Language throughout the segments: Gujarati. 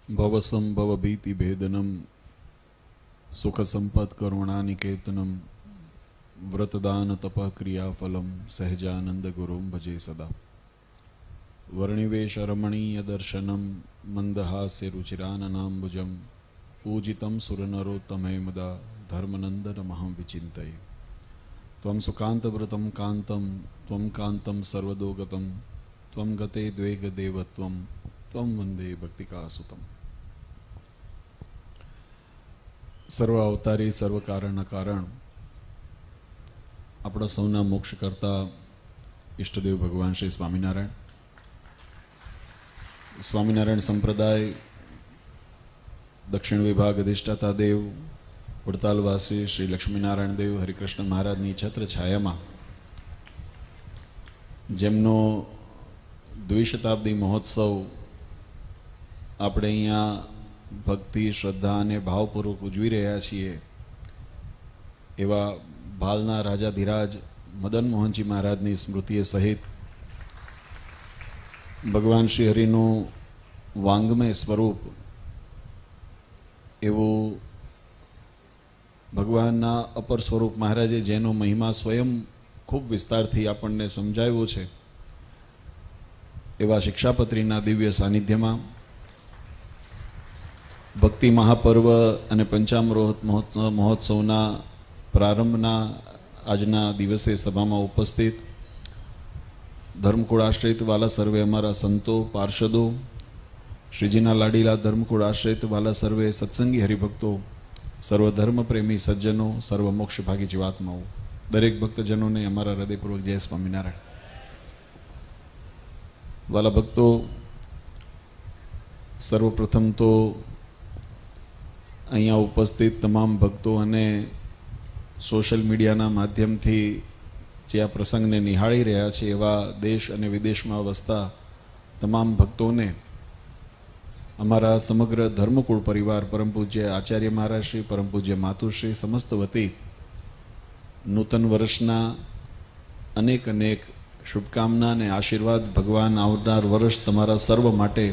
ભવસંભવ ભીતિ ભેદનમ સુખ સંપત કરુણાનિકેતનમ વ્રતદાન તપ ક્રિયાફલમ સહજાનંદ ગુરુમ ભજે સદા વર્ણિવેશ રમણીય દર્શનમ મંદહાસ્ય રુચિરાનનાંબુજમ પૂજિતમ સુરનરોત્તમે મુદા ધર્મનંદનમહં વિચિંતયે ત્વં સુકાંતવ્રતમ કાંતમ ત્વં કાંતમ સર્વદોગતમ ત્વં ગતે દ્વેગ દેવત્વમ ત્વં વંદે ભક્તિકાસુતમ. સર્વ અવતારી સર્વ કારણના કારણ આપણા સૌના મોક્ષ કરતા ઈષ્ટદેવ ભગવાન શ્રી સ્વામિનારાયણ. સ્વામિનારાયણ સંપ્રદાય દક્ષિણ વિભાગ અધિષ્ઠાતા દેવ વડતાલવાસી શ્રી લક્ષ્મીનારાયણ દેવ હરિકૃષ્ણ મહારાજની છત્ર છાયામાં જેમનો દ્વિશતાબ્દી મહોત્સવ આપણે અહીંયા ભક્તિ શ્રદ્ધા અને ભાવપૂર્વક ઉજવી રહ્યા છીએ એવા ભાલના રાજાધિરાજ મદન મોહનજી મહારાજની સ્મૃતિએ સહિત ભગવાન શ્રી હરિનું વાંગમય સ્વરૂપ એવું ભગવાનના અપર સ્વરૂપ મહારાજે જેનો મહિમા સ્વયં ખૂબ વિસ્તારથી આપણને સમજાવ્યો છે એવા શિક્ષાપત્રીના દિવ્ય સાનિધ્યમાં ભક્તિ મહાપર્વ અને પંચામૃત મહોત્સવના પ્રારંભના આજના દિવસે સભામાં ઉપસ્થિત ધર્મકુળ આશ્રિત વાલા સર્વે અમારા સંતો પાર્ષદો, શ્રીજીના લાડીલા ધર્મકુળ આશ્રિત વાલા સર્વે સત્સંગી હરિભક્તો, સર્વધર્મ પ્રેમી સજ્જનો, સર્વ મોક્ષ ભાગી જીવાત્માઓ, દરેક ભક્તજનોને અમારા હૃદયપૂર્વક જય સ્વામિનારાયણ. વાલા ભક્તો, સર્વપ્રથમ તો અહીંયા ઉપસ્થિત તમામ ભક્તો અને સોશિયલ મીડિયાના માધ્યમથી જે આ પ્રસંગને નિહાળી રહ્યા છે એવા દેશ અને વિદેશમાં વસતા તમામ ભક્તોને અમારા સમગ્ર ધર્મકુળ પરિવાર પરમ પૂજ્ય આચાર્ય મહારાજશ્રી, પરમ પૂજ્ય માતુશ્રી સમસ્ત વતી નૂતન વર્ષના અનેક અનેક શુભકામના અને આશીર્વાદ. ભગવાન આવનાર વર્ષ તમારા સર્વ માટે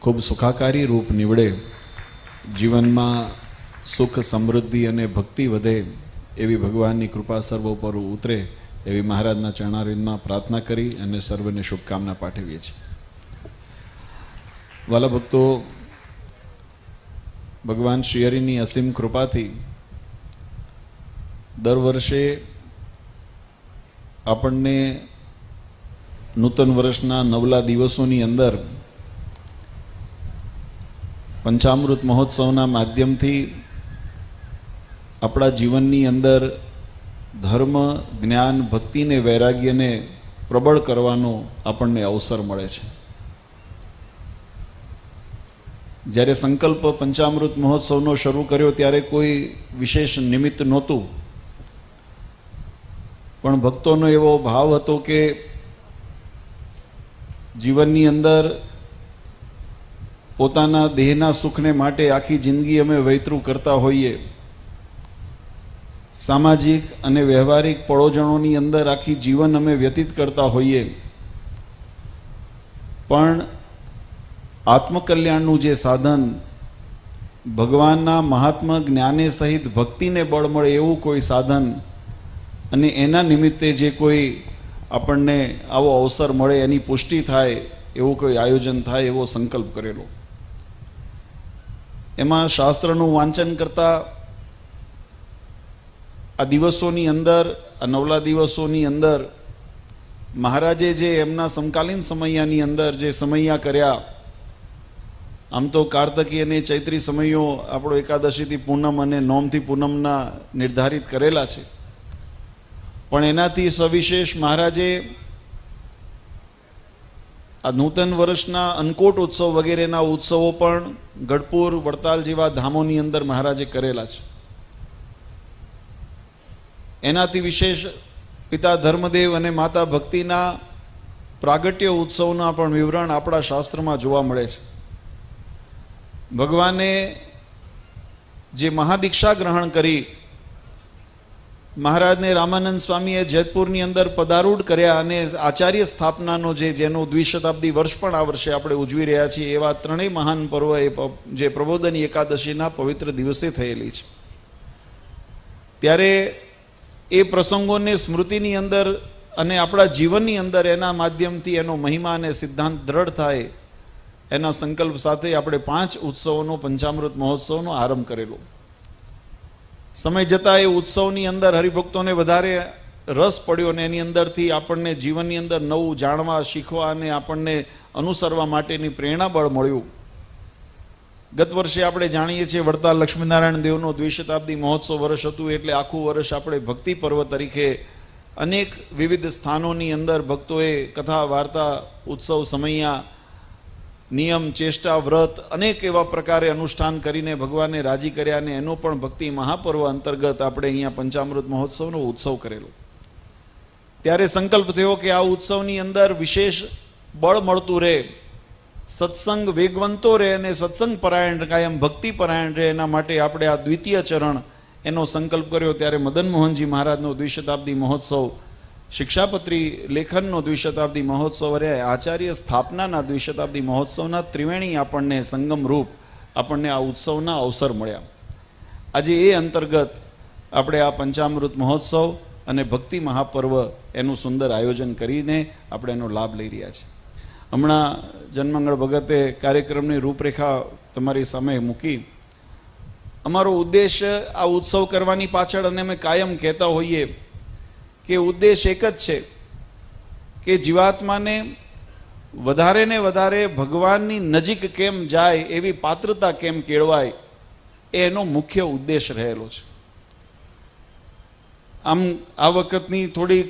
ખૂબ સુખાકારી રૂપ નીવડે, જીવનમાં સુખ સમૃદ્ધિ અને ભક્તિ વધે એવી ભગવાનની કૃપા સર્વ ઉપર ઉતરે એવી મહારાજના ચરણારવિંદમાં પ્રાર્થના કરી અને સર્વને શુભકામના પાઠવીએ છીએ. વાલા ભક્તો, ભગવાન શ્રી હરિની અસીમ કૃપાથી દર વર્ષે આપણને નૂતન વર્ષના નવલા દિવસોની અંદર પંચામૃત મહોત્સવના માધ્યમથી આપણા જીવનની અંદર ધર્મ, જ્ઞાન, ભક્તિને, વૈરાગ્યને પ્રબળ કરવાનો આપણને અવસર મળે છે. જ્યારે સંકલ્પ પંચામૃત મહોત્સવનો શરૂ કર્યો ત્યારે કોઈ વિશેષ નિમિત્ત નહોતું, પણ ભક્તોનો એવો ભાવ હતો કે જીવનની અંદર પોતાના દેહના સુખને માટે આખી જિંદગી અમે વૈતરું કરતા હોઈએ, સામાજિક અને વ્યવહારિક પડોજણોની અંદર આખી જીવન અમે વ્યતીત કરતા હોઈએ, પણ આત્મકલ્યાણનું જે સાધન ભગવાનના મહાત્મા જ્ઞાને સહિત ભક્તિને બળ મળે એવું કોઈ સાધન અને એના નિમિત્તે જે કોઈ આપણને આવો અવસર મળે, એની પુષ્ટિ થાય એવું કોઈ આયોજન થાય એવો સંકલ્પ કરેલો. એમાં શાસ્ત્રનું વાંચન કરતા આ દિવસોની અંદર, આ નવલા દિવસોની અંદર મહારાજે જે એમના સમકાલીન સમયાની અંદર જે સમયા કર્યા, આમ તો કાર્તકી અને ચૈત્રી સમયો આપણો એકાદશીથી પૂનમ અને નોમથી પૂનમના નિર્ધારિત કરેલા છે, પણ એનાથી સવિશેષ મહારાજે આ નૂતન વર્ષના અન્નકોટ ઉત્સવ વગેરેના ઉત્સવો પણ ગઢપુર, વડતાલ જેવા ધામોની અંદર મહારાજે કરેલા છે. એનાથી વિશેષ પિતા ધર્મદેવ અને માતા ભક્તિના પ્રાગટ્ય ઉત્સવના પણ વિવરણ આપણા શાસ્ત્રમાં જોવા મળે છે. ભગવાને જે મહાદીક્ષા ગ્રહણ કરી મહારાજને રામાનંદ સ્વામીએ જેતપુરની અંદર પદારૂઢ કર્યા અને આચાર્ય સ્થાપનાનો જેનો દ્વિશતાબ્દી વર્ષ પણ આ વર્ષે આપણે ઉજવી રહ્યા છીએ, એવા ત્રણેય મહાન પર્વ જે પ્રબોધન એકાદશીના પવિત્ર દિવસે થયેલી છે. ત્યારે એ પ્રસંગોને સ્મૃતિની અંદર અને આપણા જીવનની અંદર એના માધ્યમથી એનો મહિમા અને સિદ્ધાંત દ્રઢ થાય એના સંકલ્પ સાથે આપણે 5 ઉત્સવોનો પંચામૃત મહોત્સવનો આરંભ કરેલો. સમય જતાં એ ઉત્સવની અંદર હરિભક્તોને વધારે રસ પડ્યો અને એની અંદરથી આપણને જીવનની અંદર નવું જાણવા, શીખવા અને આપણને અનુસરવા માટેની પ્રેરણાબળ મળ્યું. ગત વર્ષે આપણે જાણીએ છીએ વડતાલ લક્ષ્મીનારાયણ દેવનો દ્વિશતાબ્દી મહોત્સવ વર્ષ હતું, એટલે આખું વર્ષ આપણે ભક્તિ પર્વ તરીકે અનેક વિવિધ સ્થાનોની અંદર ભક્તોએ કથા, વાર્તા, ઉત્સવ, સમૈયા, નિયમ, ચેષ્ટા, વ્રત અનેક એવા પ્રકારે અનુષ્ઠાન કરીને ભગવાનને રાજી કર્યા અને એનો પણ ભક્તિ મહાપર્વ અંતર્ગત આપણે અહીંયા પંચામૃત મહોત્સવનો ઉત્સવ કરેલો. ત્યારે સંકલ્પ થયો કે આ ઉત્સવની અંદર વિશેષ બળ મળતું રહે, સત્સંગ વેગવંતો રહે અને સત્સંગ પરાયણ, કાયમ ભક્તિ પરાયણ રહે, એના માટે આપણે આ દ્વિતીય ચરણ એનો સંકલ્પ કર્યો. ત્યારે મદન મોહનજી મહારાજનો દ્વિશતાબ્દી મહોત્સવ, શિક્ષાપત્રી લેખનનો દ્વિશતાબ્દી મહોત્સવ અને આચાર્ય સ્થાપનાના દ્વિશતાબ્દી મહોત્સવના ત્રિવેણી આપણને સંગમ રૂપ આપણને આ ઉત્સવના અવસર મળ્યા. આજે એ અંતર્ગત આપણે આ પંચામૃત મહોત્સવ અને ભક્તિ મહાપર્વ એનું સુંદર આયોજન કરીને આપણે એનો લાભ લઈ રહ્યા છીએ. હમણાં જનમંગળ ભગતે કાર્યક્રમની રૂપરેખા તમારી સામે મૂકી. અમારો ઉદ્દેશ આ ઉત્સવ કરવાની પાછળ, અને અમે કાયમ કહેતા હોઈએ કે ઉદ્દેશ એક જ છે કે જીવાત્માને વધારે ને વધારે ભગવાનની નજીક કેમ જાય, એવી પાત્રતા કેમ કેળવાય, એનો મુખ્ય ઉદ્દેશ રહેલો છે. આમ આ વખતની થોડી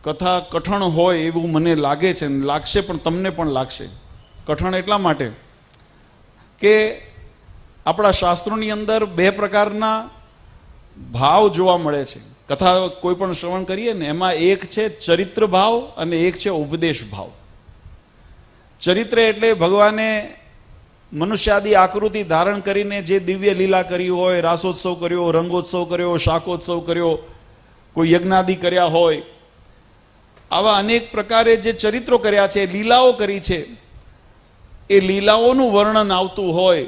કથા કઠણ હોય એવું મને લાગે છે, લાગશે પણ તમને પણ લાગશે. કઠણ એટલા માટે કે આપણા શાસ્ત્રોની અંદર 2 પ્રકારના ભાવ જોવા મળે છે. કથા કોઈ પણ શ્રવણ કરીએ ને એમાં એક છે ચરિત્ર ભાવ અને એક છે ઉપદેશ ભાવ. ચરિત્ર એટલે ભગવાને મનુષ્યાદી આકૃતિ ધારણ કરીને જે દિવ્ય લીલા કરી હોય, રાસોત્સવ કર્યો, રંગોત્સવ કર્યો, શાકોત્સવ કર્યો, કોઈ યજ્ઞાદિ કર્યા હોય, આવા અનેક પ્રકારે જે ચરિત્રો કર્યા છે, લીલાઓ કરી છે, એ લીલાઓનું વર્ણન આવતું હોય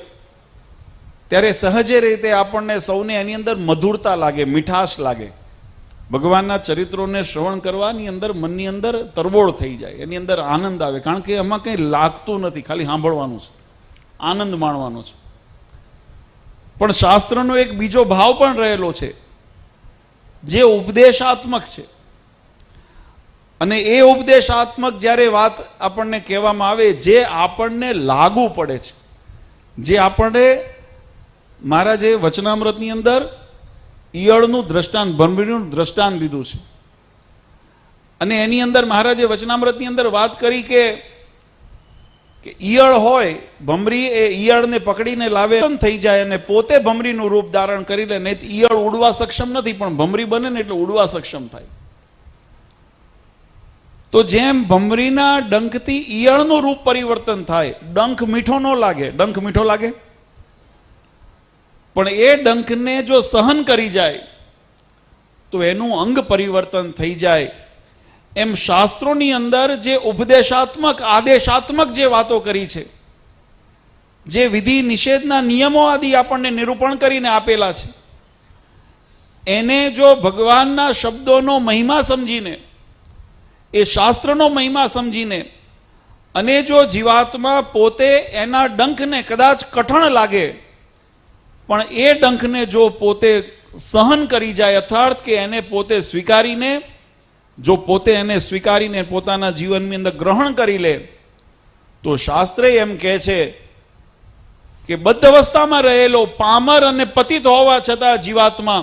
ત્યારે સહજે રીતે આપણને સૌને એની અંદર મધુરતા લાગે, મીઠાશ લાગે. ભગવાનના ચરિત્રોને શ્રવણ કરવાની અંદર મનની અંદર તરબોળ થઈ જાય, એની અંદર આનંદ આવે, કારણ કે એમાં કંઈ લાગતું નથી, ખાલી સાંભળવાનું છે, આનંદ માણવાનો છે. પણ શાસ્ત્રનો એક બીજો ભાવ પણ રહેલો છે જે ઉપદેશાત્મક છે. અને એ ઉપદેશાત્મક જ્યારે વાત આપણને કહેવામાં આવે, જે આપણને લાગુ પડે છે, જે આપણને મહારાજે વચનામૃતની અંદર ઈયળનું દ્રષ્ટાંત, ભમરીનું દ્રષ્ટાંત દીધું છે. અને એની અંદર મહારાજે વચનામૃતની અંદર વાત કરી કે ઈયળ હોય, ભમરી એ ઈયળને પકડીને લાવે થઈ જાય અને પોતે ભમરીનું રૂપ ધારણ કરી લે. નહીં ઈયળ ઉડવા સક્ષમ નથી, પણ ભમરી બને ને એટલે ઉડવા સક્ષમ થાય. તો જેમ ભમરીના ડંખથી ઈયળનું રૂપ પરિવર્તન થાય, ડંખ મીઠો ન લાગે, ડંખ મીઠો લાગે, પણ એ ડંખને જો સહન કરી જાય તો એનું અંગ પરિવર્તન થઈ જાય. એમ શાસ્ત્રોની અંદર જે ઉપદેશાત્મક, આદેશાત્મક જે વાતો કરી છે, જે વિધિ નિષેધના નિયમો આદિ આપણને નિરૂપણ કરીને આપેલા છે, એને જો ભગવાનના શબ્દોનો મહિમા સમજીને, એ શાસ્ત્રનો મહિમા સમજીને, અને જો જીવાત્મા પોતે એના ડંખને કદાચ કઠણ લાગે પણ એ ડંખને જો પોતે સહન કરી જાય, અર્થાત કે એને પોતે સ્વીકારીને, જો પોતે એને સ્વીકારીને પોતાના જીવનની અંદર ગ્રહણ કરી લે, તો શાસ્ત્રે એમ કહે છે કે બદ્ધ અવસ્થામાં રહેલો પામર અને પતિત હોવા છતાં જીવાત્મા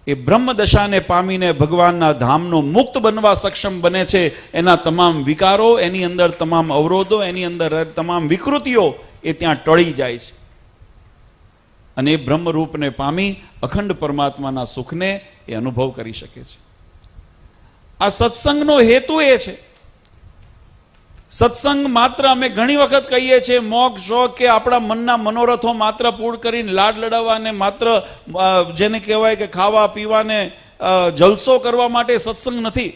એ બ્રહ્મ દશાને પામીને ભગવાનના ધામનો મુક્ત બનવા સક્ષમ બને છે. એના તમામ વિકારો, એની અંદર તમામ અવરોધો, એની અંદર તમામ વિકૃતિઓ એ ત્યાં ટળી જાય છે અને એ બ્રહ્મરૂપને પામી અખંડ પરમાત્માના સુખને એ અનુભવ કરી શકે છે. આ સત્સંગનો હેતુ એ છે. સત્સંગ માત્ર, અમે ઘણી વખત કહીએ છીએ, મોક્ષ, શોખ કે આપણા મનના મનોરથો માત્ર પૂર્ણ કરીને લાડ લડાવવાને, માત્ર જેને કહેવાય કે ખાવા પીવાને જલસો કરવા માટે સત્સંગ નથી.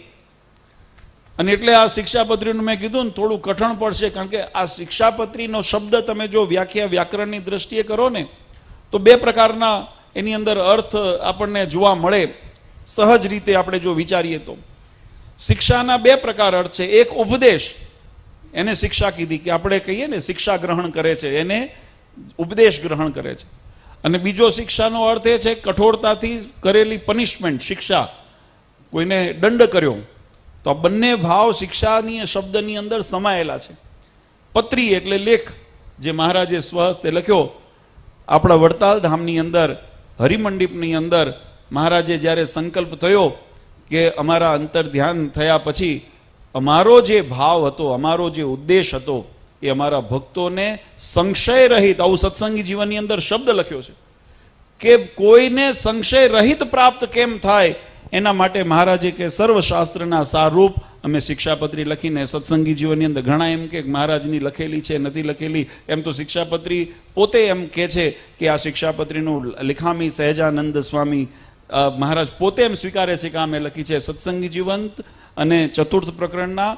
અને એટલે આ શિક્ષાપત્રીનું મેં કીધું ને થોડું કઠણ પડશે, કારણ કે આ શિક્ષાપત્રીનો શબ્દ તમે જો વ્યાકરણની દ્રષ્ટિએ કરો ને તો બે પ્રકારના એની અંદર અર્થ આપણને જોવા મળે. સહજ રીતે આપણે જો વિચારીએ તો શિક્ષાના બે પ્રકાર અર્થ છે. એક ઉપદેશ, એને શિક્ષા કીધી કે આપણે કહીએ ને શિક્ષા ગ્રહણ કરે છે, એને ઉપદેશ ગ્રહણ કરે છે. અને બીજો શિક્ષાનો અર્થ એ છે કઠોરતાથી કરેલી પનિશમેન્ટ, શિક્ષા, કોઈને દંડ કર્યો. તો આ બંને ભાવ શિક્ષાની શબ્દની અંદર સમાયેલા છે. પત્રી એટલે લેખ, જે મહારાજે સ્વહસ્તે લખ્યો આપણા વડતાલ ધામની અંદર હરિમંડીપની અંદર. મહારાજે જ્યારે સંકલ્પ થયો કે અમારા અંતર ધ્યાન થયા પછી અમારો જે ભાવ હતો, અમારો જે ઉદ્દેશ હતો એ અમારા ભક્તોને સંશય રહિત, આવું સત્સંગી જીવનની અંદર શબ્દ લખ્યો છે કે કોઈને સંશય રહિત પ્રાપ્ત કેમ થાય, એના માટે મહારાજે કે સર્વશાસ્ત્રના સારરૂપ અમે શિક્ષાપત્રી લખીને સત્સંગી જીવનની અંદર ઘણા એમ કે મહારાજની લખેલી છે, નથી લખેલી. એમ તો શિક્ષાપત્રી પોતે એમ કે છે કે આ શિક્ષાપત્રીનું લિખામી સહેજાનંદ સ્વામી મહારાજ પોતે એમ સ્વીકારે છે કે આ મેં લખી છે. સત્સંગી જીવંત અને ચતુર્થ પ્રકરણના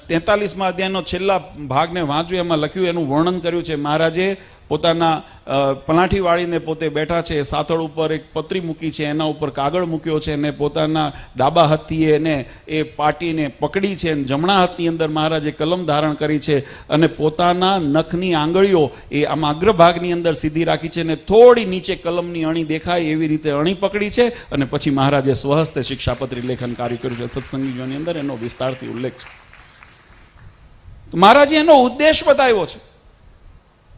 43મા અધ્યાયનો છેલ્લા ભાગને વાંચ્યું, એમાં લખ્યું, એનું વર્ણન કર્યું છે. મહારાજે પોતાના પલાઠી વાળીને પોતે બેઠા છે, સાથળ ઉપર એક પત્રી મૂકી છે, એના ઉપર કાગળ મૂક્યો છે, અને પોતાના ડાબા હાથથી એને એ પાટીને પકડી છે, અને જમણા હાથની અંદર મહારાજે કલમ ધારણ કરી છે, અને પોતાના નખની આંગળીઓ એ આમ અગ્રભાગની અંદર સીધી રાખી છે, અને થોડી નીચે કલમની અણી દેખાય એવી રીતે અણી પકડી છે. અને પછી મહારાજે સ્વહસ્તે શિક્ષાપત્રી લેખન કાર્ય કર્યું છે. સત્સંગીઓની અંદર એનો વિસ્તારથી ઉલ્લેખ છે. મહારાજે એનો ઉદ્દેશ બતાવ્યો છે.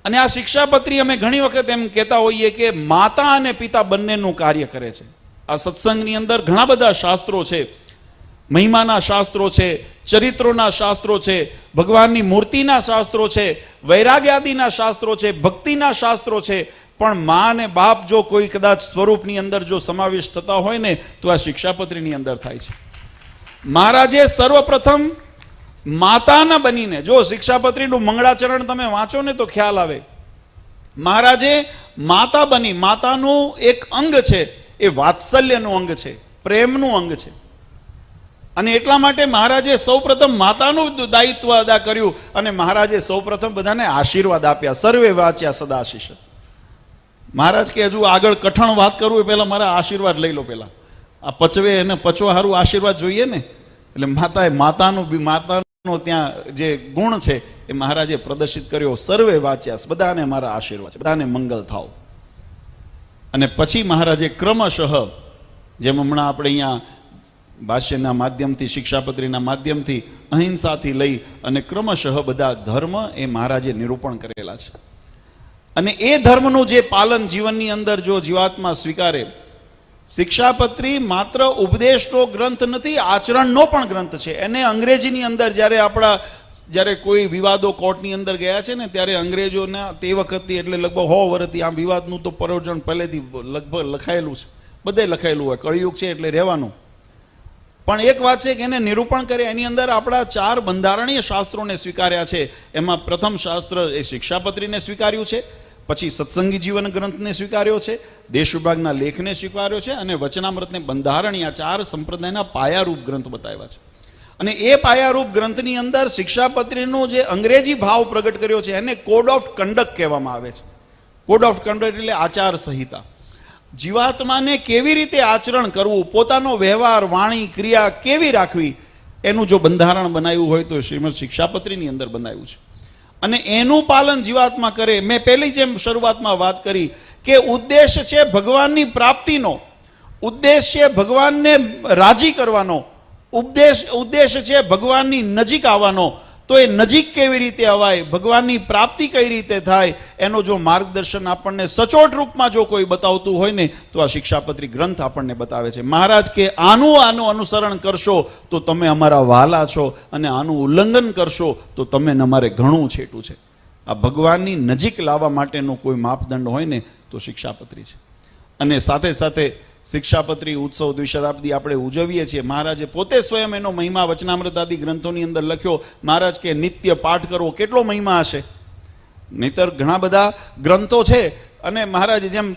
અને આ શિક્ષાપત્રી અમે ઘણી વખત એમ કહેતા હોઈએ કે માતા અને પિતા બંનેનું કાર્ય કરે છે. આ સત્સંગની અંદર ઘણા બધા શાસ્ત્રો છે, મહિમાના શાસ્ત્રો છે, ચરિત્રોના શાસ્ત્રો છે, ભગવાનની મૂર્તિના શાસ્ત્રો છે, વૈરાગ્યાદિના શાસ્ત્રો છે, ભક્તિના શાસ્ત્રો છે. પણ મા અને બાપ જો કોઈ કદાચ સ્વરૂપની અંદર જો સમાવેશ થતા હોય ને તો આ શિક્ષાપત્રીની અંદર થાય છે. મહારાજે સર્વપ્રથમ માતાના બનીને, જો શિક્ષાપત્રીનું મંગળાચરણ તમે વાંચો ને તો ખ્યાલ આવે, મહારાજે માતા બની. માતાનું એક અંગ છે, એ વાત્સલ્યનું અંગ છે, પ્રેમનું અંગ છે. અને એટલા માટે મહારાજે સૌપ્રથમ માતાનું દાયિત્વ અદા કર્યું. અને મહારાજે સૌપ્રથમ બધાને આશીર્વાદ આપ્યા. સર્વે વાચ્યા સદાશીષ. મહારાજ કે હજુ આગળ કઠણ વાત કરવું એ પહેલા મારા આશીર્વાદ લઈ લો. પહેલા આ પચવે એને પચવા સારું આશીર્વાદ જોઈએ ને. એટલે માતાનું ત્યાં જે ગુણ છે એ મહારાજે પ્રદર્શિત કર્યો. સર્વે વાચ્યાસ, બધાને મારા આશીર્વાદ છે, બધાને મંગલ થાવ. અને પછી મહારાજે ક્રમશઃ, જેમ હમણાં આપણે અહીંયા ભાષ્યના માધ્યમથી, શિક્ષાપત્રીના માધ્યમથી, અહિંસાથી લઈ અને ક્રમશઃ બધા ધર્મ એ મહારાજે નિરૂપણ કરેલા છે. અને એ ધર્મનું જે પાલન જીવનની અંદર જો જીવાત્મા સ્વીકારે, શિક્ષાપત્રી માત્ર ઉપદેશનો ગ્રંથ નથી, આચરણનો પણ ગ્રંથ છે. એને અંગ્રેજીની અંદર જ્યારે કોઈ વિવાદો કોર્ટની અંદર ગયા છે ને, ત્યારે અંગ્રેજોના તે વખતથી, એટલે લગભગ 100 વર્ષથી આ વિવાદનું તો પરોજણ પહેલેથી લગભગ લખાયેલું છે, બધે લખાયેલું હોય. કળિયુગ છે એટલે રહેવાનું. પણ એક વાત છે કે એને નિરૂપણ કરે, એની અંદર આપણા 4 બંધારણીય શાસ્ત્રોને સ્વીકાર્યા છે. એમાં પ્રથમ શાસ્ત્ર એ શિક્ષાપત્રીને સ્વીકાર્યું છે, પછી સત્સંગી જીવન ગ્રંથને સ્વીકાર્યો છે, દેશ વિભાગના લેખને સ્વીકાર્યો છે, અને વચનામૃતને બંધારણીય 4 સંપ્રદાયના પાયારૂપ ગ્રંથ બતાવ્યા છે. અને એ પાયારૂપ ગ્રંથની અંદર શિક્ષાપત્રીનો જે અંગ્રેજી ભાવ પ્રગટ કર્યો છે એને કોડ ઓફ કન્ડક્ટ કહેવામાં આવે છે. કોડ ઓફ કન્ડક્ટ એટલે આચાર સંહિતા. જીવાત્માને કેવી રીતે આચરણ કરવું, પોતાનો વ્યવહાર, વાણી, ક્રિયા કેવી રાખવી, એનું જો બંધારણ બનાવ્યું હોય તો શ્રીમદ શિક્ષાપત્રીની અંદર બનાવ્યું છે. અને એનું પાલન જીવાત્મા કરે. મેં પહેલી જેમ શરૂઆતમાં વાત કરી કે ઉદ્દેશ છે ભગવાનની પ્રાપ્તિનો, ઉદ્દેશ છે ભગવાનને રાજી કરવાનો, ઉદ્દેશ છે ભગવાનની નજીક આવવાનો. તો એ નજીક કેવી રીતે અવાય, ભગવાનની પ્રાપ્તિ કઈ રીતે થાય, એનો જો માર્ગદર્શન આપણને સચોટ રૂપમાં જો કોઈ બતાવતું હોય ને તો આ શિક્ષાપત્રી ગ્રંથ આપણને બતાવે છે. મહારાજ કે આનું અનુસરણ કરશો તો તમે અમારા વહાલા છો, અને આનું ઉલ્લંઘન કરશો તો તમે અમારે ઘણું છેટું છે. આ ભગવાનની નજીક લાવવા માટેનો કોઈ માપદંડ હોય ને તો શિક્ષાપત્રી છે. અને સાથે સાથે શિક્ષાપત્રી ઉત્સવ દ્વિશતાબ્દી આપણે ઉજવીએ છીએ. મહારાજે પોતે સ્વયં એનો મહિમા વચનામૃત આદિ ગ્રંથોની અંદર લખ્યો. મહારાજ કે નિત્ય પાઠ કરવો કેટલો મહિમા હશે, નહીતર ઘણા બધા ગ્રંથો છે. અને મહારાજે જેમ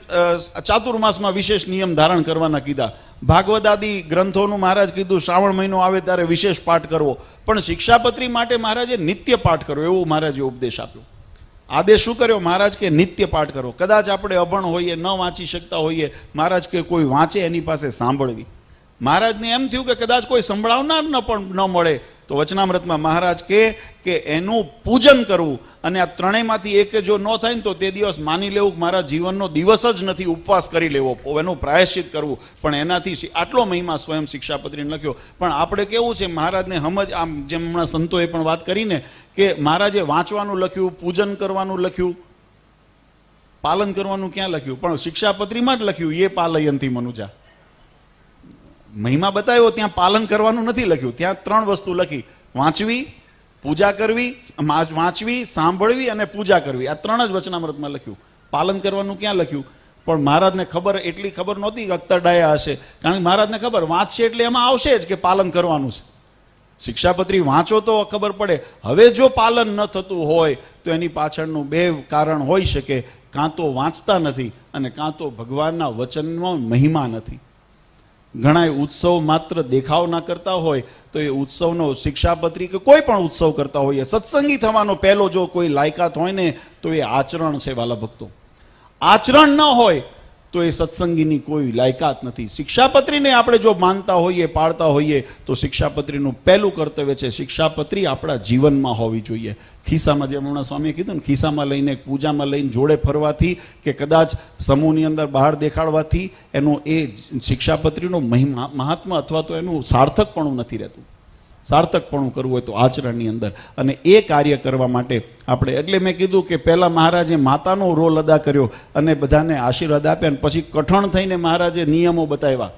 ચાતુર્માસમાં વિશેષ નિયમ ધારણ કરવાના કીધા. ભાગવત આદિ ગ્રંથોનું મહારાજ કીધું શ્રાવણ મહિનો આવે ત્યારે વિશેષ પાઠ કરવો, પણ શિક્ષાપત્રી માટે મહારાજે નિત્ય પાઠ કરવો એવું મહારાજે ઉપદેશ આપ્યો. આદેશ શું કર્યો મહારાજ કે નિત્ય પાઠ કરો. કદાચ આપણે અભણ હોઈએ, ન વાંચી શકતા હોઈએ, મહારાજ કે કોઈ વાંચે એની પાસે સાંભળવી. મહારાજને એમ થયું કે કદાચ કોઈ સંભળાવનાર ન મળે તો વચનામૃતમાં મહારાજ કે એનું પૂજન કરવું, અને આ ત્રણેયમાંથી એક જો ન થાય ને તો તે દિવસ માની લેવું કે મારા જીવનનો દિવસ જ નથી, ઉપવાસ કરી લેવો, એનું પ્રાયશ્ચિત કરવું. પણ એનાથી આટલો મહિમા સ્વયં શિક્ષાપત્રીને લખ્યો. પણ આપણે કેવું છે મહારાજને સમજ, આમ જેમ હમણાં સંતોએ પણ વાત કરીને કે મહારાજે વાંચવાનું લખ્યું, પૂજન કરવાનું લખ્યું, પાલન કરવાનું ક્યાં લખ્યું? પણ શિક્ષાપત્રીમાં જ લખ્યું, એ પાલયંતી મનુજા. મહિમા બતાવ્યો, ત્યાં પાલન કરવાનું નથી લખ્યું. ત્યાં ત્રણ વસ્તુ લખી: વાંચવી, પૂજા કરવી, વાંચવી, સાંભળવી અને પૂજા કરવી. આ ત્રણ જ વચનામૃતમાં લખ્યું. પાલન કરવાનું ક્યાં લખ્યું? પણ મહારાજને ખબર, એટલી ખબર નહોતી કે અખ્તરડાયા હશે, કારણ કે મહારાજને ખબર વાંચશે એટલે એમાં આવશે જ કે પાલન કરવાનું છે. શિક્ષાપત્રી વાંચો તો ખબર પડે. હવે જો પાલન ન થતું હોય તો એની પાછળનું બે કારણ હોઈ શકે: કાં તો વાંચતા નથી અને કાં તો ભગવાનના વચનનો મહિમા નથી. ઘણા ઉત્સવ માત્ર દેખાવ ના કરતા હોય તો એ ઉત્સવનો શિક્ષાપત્રી કે કોઈ પણ ઉત્સવ કરતા હોઈએ, સત્સંગી થવાનો પહેલો જો કોઈ લાયકાત હોય ને તો એ આચરણ છે. વાલા ભક્તો, આચરણ ન હોય તો એ સત્સંગીની કોઈ લાયકાત નથી. શિક્ષાપત્રીને આપણે જો માનતા હોઈએ, પાળતા હોઈએ તો શિક્ષાપત્રીનું પહેલું કર્તવ્ય છે શિક્ષાપત્રી આપણા જીવનમાં હોવી જોઈએ. ખિસ્સામાં, જેમ હમણાં સ્વામીએ કીધું ને, ખિસ્સામાં લઈને, પૂજામાં લઈને જોડે ફરવાથી કે કદાચ સમૂહની અંદર બહાર દેખાડવાથી એનો એ શિક્ષાપત્રીનો મહાત્મા અથવા તો એનું સાર્થકપણું નથી રહેતું. સાર્થકપણું કરવું હોય તો આચરણની અંદર, અને એ કાર્ય કરવા માટે આપણે, એટલે મેં કીધું કે પહેલાં મહારાજે માતાનો રોલ અદા કર્યો અને બધાને આશીર્વાદ આપ્યા, અને પછી કઠણ થઈને મહારાજે નિયમો બતાવ્યા.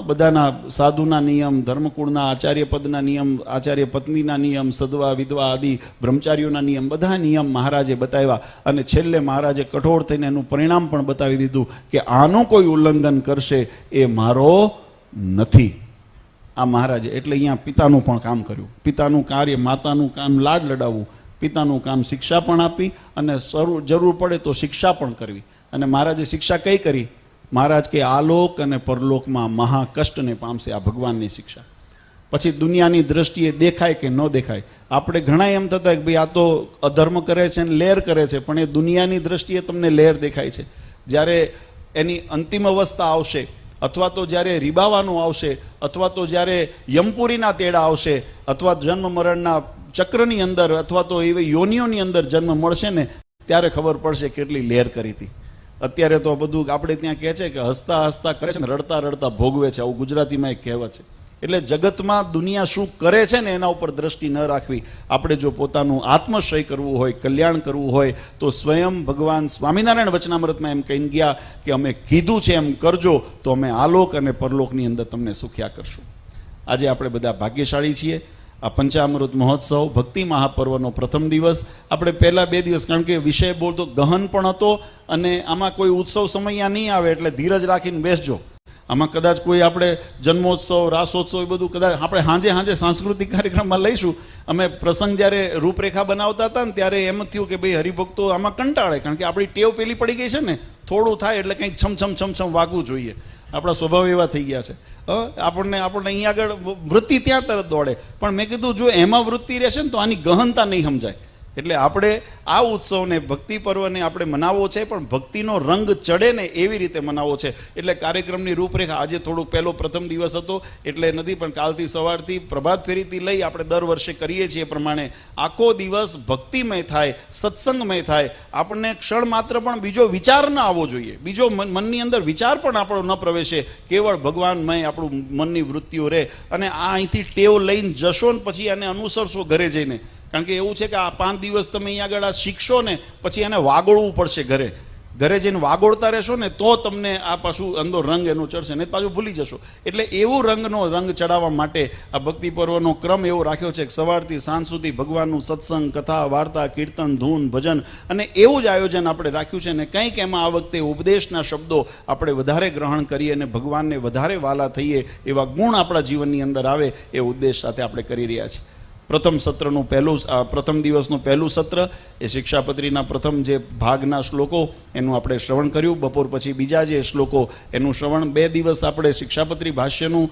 બધાના સાધુના નિયમ, ધર્મકુળના આચાર્ય પદના નિયમ, આચાર્ય પત્નીના નિયમ, સદવા વિધવા આદિ બ્રહ્મચારીઓના નિયમ, બધા નિયમ મહારાજે બતાવ્યા. અને છેલ્લે મહારાજે કઠોર થઈને એનું પરિણામ પણ બતાવી દીધું કે આનું કોઈ ઉલ્લંઘન કરશે એ મારો નથી. આ મહારાજે એટલે અહીંયા પિતાનું પણ કામ કર્યું. પિતાનું કાર્ય, માતાનું કામ લાડ લડાવવું, પિતાનું કામ શિક્ષા પણ આપી અને જરૂર પડે તો શિક્ષા પણ કરવી. અને મહારાજે શિક્ષા કઈ કરી? મહારાજ કે આલોક અને પરલોકમાં મહા કષ્ટને પામશે. આ ભગવાનની શિક્ષા. પછી દુનિયાની દ્રષ્ટિએ દેખાય કે ન દેખાય, આપણે ઘણા એમ થતા કે ભાઈ આ તો અધર્મ કરે છે ને લેર કરે છે, પણ એ દુનિયાની દ્રષ્ટિએ તમને લેર દેખાય છે. જ્યારે એની અંતિમ અવસ્થા આવશે, અથવા તો જ્યારે રીબાવાનું આવશે, અથવા તો જ્યારે યમપુરીના તેડા આવશે, અથવા જન્મ મરણના ચક્રની અંદર, અથવા તો એવી યોનિઓની અંદર જન્મ મળશે ને, ત્યારે ખબર પડશે કેટલી લહેર કરી હતી. અત્યારે તો બધું આપણે ત્યાં કહે છે કે હસતા હસતા કરે છે ને રડતા રડતા ભોગવે છે, આવું ગુજરાતીમાં એક કહેવત છે. એટલે જગતમાં દુનિયા શું કરે છે ને એના ઉપર દ્રષ્ટિ ન રાખવી. આપણે જો પોતાનું આત્મશ્રય કરવું હોય, કલ્યાણ કરવું હોય તો સ્વયં ભગવાન સ્વામિનારાયણ વચનામૃતમાં એમ કહીને ગયા કે અમે કીધું છે એમ કરજો તો અમે આલોક અને પરલોકની અંદર તમને સુખ્યા કરશું. આજે આપણે બધા ભાગ્યશાળી છીએ. આ પંચામૃત મહોત્સવ, ભક્તિ મહાપર્વનો પ્રથમ દિવસ. આપણે પહેલા 2 દિવસ, કારણ કે વિષય બોલતો ગહન પણ હતો અને આમાં કોઈ ઉત્સવ સમય નહીં આવે એટલે ધીરજ રાખીને બેસજો. આમાં કદાચ કોઈ આપણે જન્મોત્સવ, રાસોત્સવ એ બધું કદાચ આપણે સાંજે સાંસ્કૃતિક કાર્યક્રમમાં લઈશું. અમે પ્રસંગ જ્યારે રૂપરેખા બનાવતા હતા ને ત્યારે એમ થયું કે ભાઈ હરિભક્તો આમાં કંટાળે, કારણ કે આપણી ટેવ પેલી પડી ગઈ છે ને, થોડું થાય એટલે કંઈક છમ વાગવું જોઈએ. આપણા સ્વભાવ એવા થઈ ગયા છે. આપણને અહીંયા આગળ વૃત્તિ ત્યાં તરત દોડે. પણ મેં કીધું જો એમાં વૃત્તિ રહેશે ને તો આની ગહનતા નહીં સમજાય. એટલે આપણે આ ઉત્સવને, ભક્તિ પર્વને આપણે મનાવવો છે, પણ ભક્તિનો રંગ ચડે ને એવી રીતે મનાવવો છે. એટલે કાર્યક્રમની રૂપરેખા આજે થોડુંક પહેલો પ્રથમ દિવસ હતો એટલે નથી, પણ કાલથી સવારથી પ્રભાત ફેરીથી લઈ આપણે દર વર્ષે કરીએ છીએ પ્રમાણે આખો દિવસ ભક્તિમય થાય, સત્સંગમય થાય. આપણને ક્ષણ માત્ર પણ બીજો વિચાર ન આવવો જોઈએ, બીજો મનની અંદર વિચાર પણ આપણો ન પ્રવેશે. કેવળ ભગવાનમય આપણું મનની વૃત્તિઓ રહે. અને આ અહીંથી ટેવ લઈને જશો ને પછી એને અનુસરશો ઘરે જઈને. કારણ કે એવું છે કે આ 5 દિવસ તમે અહીંયા આગળ આ શીખશો ને પછી એને વાગોળવું પડશે. ઘરે જઈને વાગોળતા રહેશો ને તો તમને આ પાછું અંદર રંગ એનો ચડશે, ને પાછું ભૂલી જશો. એટલે એવું રંગ ચડાવવા માટે આ ભક્તિ પર્વનો ક્રમ એવો રાખ્યો છે કે સવારથી સાંજ સુધી ભગવાનનું સત્સંગ, કથા, વાર્તા, કીર્તન, ધૂન, ભજન, અને એવું જ આયોજન આપણે રાખ્યું છે. ને કંઈક એમાં આ વખતે ઉપદેશના શબ્દો આપણે વધારે ગ્રહણ કરીએ અને ભગવાનને વધારે વાલા થઈએ, એવા ગુણ આપણા જીવનની અંદર આવે એ ઉદ્દેશ સાથે આપણે કરી રહ્યા છીએ. પ્રથમ સત્રનું પ્રથમ દિવસનું પહેલું સત્ર એ શિક્ષાપત્રીના પ્રથમ જે ભાગના શ્લોકો એનું આપણે શ્રવણ કર્યું. બપોર પછી બીજા જે શ્લોકો એનું શ્રવણ, 2 દિવસ આપણે શિક્ષાપત્રી ભાષ્યનું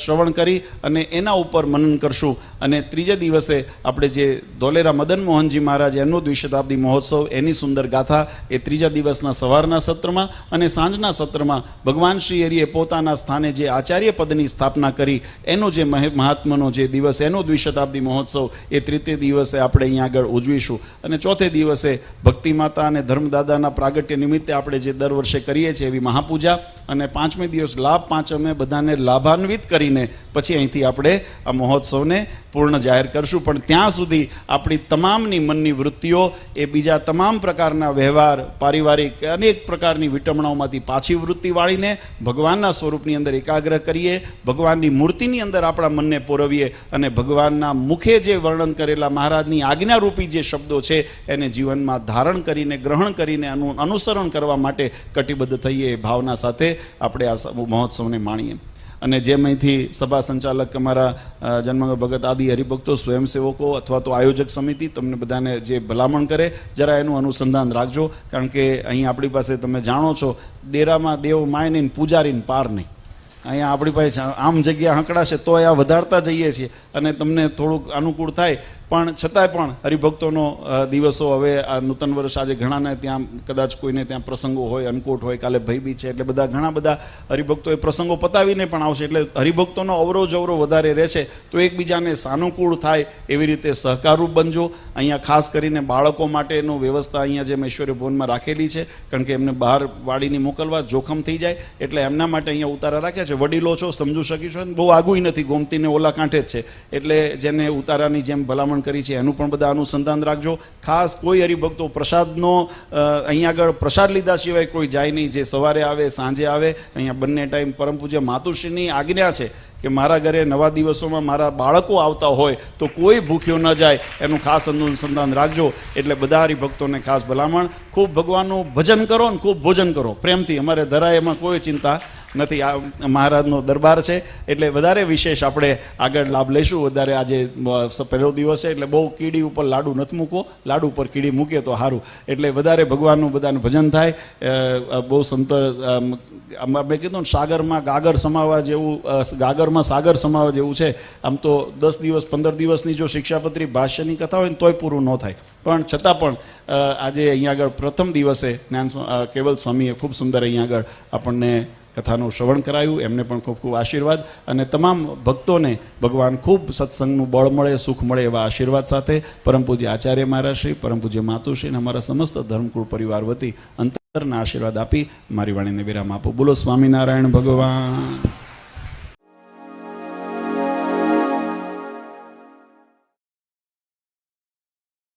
શ્રવણ કરી અને એના ઉપર મનન કરશું. અને ત્રીજા દિવસે આપણે જે ધોલેરા મદન મોહનજી મહારાજ એમનો દ્વિશતાબ્દી મહોત્સવ એની સુંદર ગાથા એ ત્રીજા દિવસના સવારના સત્રમાં અને સાંજના સત્રમાં ભગવાન શ્રી હરિએ પોતાના સ્થાને જે આચાર્ય પદની સ્થાપના કરી એનો જે મહાત્માનો જે દિવસ એનો દ્વિશતાબ્દી મહોત્સવ એ તૃતીય દિવસે આપણે અહીંયા આગળ ઉજવીશું. અને ચોથે દિવસે ભક્તિ માતા અને ધર્મદાદાના પ્રાગટ્ય નિમિત્તે આપણે જે દર વર્ષે કરીએ છીએ એવી મહાપૂજા. અને 5મે દિવસ લાભ પાંચમે બધાને લાભાન્વિત કરીને પછી અહીંથી આપણે આ મહોત્સવને પૂર્ણ જાહેર કરશું. પણ ત્યાં સુધી આપણી તમામની મનની વૃત્તિઓ એ બીજા તમામ પ્રકારના વ્યવહાર, પારિવારિક અનેક પ્રકારની વિટમણાઓમાંથી પાછી વૃત્તિ વાળીને ભગવાનના સ્વરૂપની અંદર એકાગ્ર કરીએ, ભગવાનની મૂર્તિની અંદર આપણા મનને પોરવીએ અને ભગવાનના મુખે જે વર્ણન કરેલા મહારાજની આજ્ઞારૂપી જે શબ્દો છે એને જીવનમાં ધારણ કરીને, ગ્રહણ કરીને અનુસરણ કરવા માટે કટિબદ્ધ થઈએ એ ભાવના સાથે આપણે આ મહોત્સવને માણીએ. અને જેમ અહીંથી સભા સંચાલક અમારા જન્મંગળ ભગત આદિ હરિભક્તો, સ્વયંસેવકો અથવા તો આયોજક સમિતિ તમને બધાને જે ભલામણ કરે જરા એનું અનુસંધાન રાખજો. કારણ કે અહીં આપણી પાસે તમે જાણો છો ડેરામાં દેવ માય નહીં, પૂજારીને પાર નહીં. અહીંયા આપણી પાસે આમ જગ્યા હંકડાશે તો આ વધારતા જઈએ છીએ અને તમને થોડુંક અનુકૂળ થાય. પણ છતાંય પણ હરિભક્તોનો દિવસો હવે આ નૂતન વર્ષ આજે ઘણાને ત્યાં કદાચ કોઈને ત્યાં પ્રસંગો હોય, અન્નકૂટ હોય, કાલે ભયબીજ છે એટલે ઘણા બધા હરિભક્તો એ પ્રસંગો પતાવીને પણ આવશે. એટલે હરિભક્તોનો અવરો વધારે રહેશે તો એકબીજાને સાનુકૂળ થાય એવી રીતે સહકારરૂપ બનજો. અહીંયા ખાસ કરીને બાળકો માટેનું વ્યવસ્થા અહીંયા જેમ ઐશ્વર્ય ભવનમાં રાખેલી છે, કારણ કે એમને બહાર વાળીને મોકલવા જોખમ થઈ જાય એટલે એમના માટે અહીંયા ઉતારા રાખ્યા છે. વડીલો છો, સમજુ શકીશો, બહુ આગું નથી, ગોમતીને ઓલા કાંઠે જ છે. એટલે જેને ઉતારાની જેમ ભલામણ કરી છે એનું પણ બધા અનુસંધાન રાખજો. ખાસ કોઈ હરિભક્તો પ્રસાદનો અહીંયા આગળ પ્રસાદ લીધા સિવાય કોઈ જાય નહીં. જે સવારે આવે, સાંજે આવે, અહીંયા બંને ટાઈમ પરમ પૂજ્ય માતુશ્રીની આજ્ઞા છે કે મારા ઘરે નવા દિવસોમાં મારા બાળકો આવતા હોય તો કોઈ ભૂખ્યો ન જાય એનું ખાસ અનુસંધાન રાખજો. એટલે બધા હરિભક્તોને ખાસ ભલામણ, ખૂબ ભગવાનનું ભજન કરો ને ખૂબ ભોજન કરો પ્રેમથી. અમારે ધરાય એમાં કોઈ ચિંતા નથી. આ મહારાજનો દરબાર છે એટલે વધારે વિશેષ આપણે આગળ લાભ લઈશું. વધારે આજે પહેલો દિવસ છે એટલે બહુ કીડી ઉપર લાડુ નથી મૂકવો, લાડુ ઉપર કીડી મૂકીએ તો સારું. એટલે વધારે ભગવાનનું બધાનું ભજન થાય. બહુ સંત મેં કીધું ને સાગરમાં ગાગર સમાવવા જેવું, ગાગરમાં સાગર સમાવવા જેવું છે. આમ તો 10 દિવસ 15 દિવસની જો શિક્ષાપત્રી ભાષ્યની કથા હોય ને તોય પૂરું ન થાય. પણ છતાં પણ આજે અહીંયા આગળ પ્રથમ દિવસે કેવલ સ્વામીએ ખૂબ સુંદર અહીંયા આગળ આપણને કથાનું શ્રવણ કરાયું. એમને પણ ખૂબ ખૂબ આશીર્વાદ અને તમામ ભક્તોને ભગવાન ખૂબ સત્સંગનું બળ મળે, સુખ મળે એવા આશીર્વાદ સાથે પરમ પૂજ્ય આચાર્ય મહારાજશ્રી, પરમ પૂજ્ય માતુશ્રી અને અમારા સમસ્ત ધર્મકુળ પરિવાર વતી અંતરના આશીર્વાદ આપી મારી વાણીને વિરામ આપો. બોલો સ્વામિનારાયણ ભગવાન.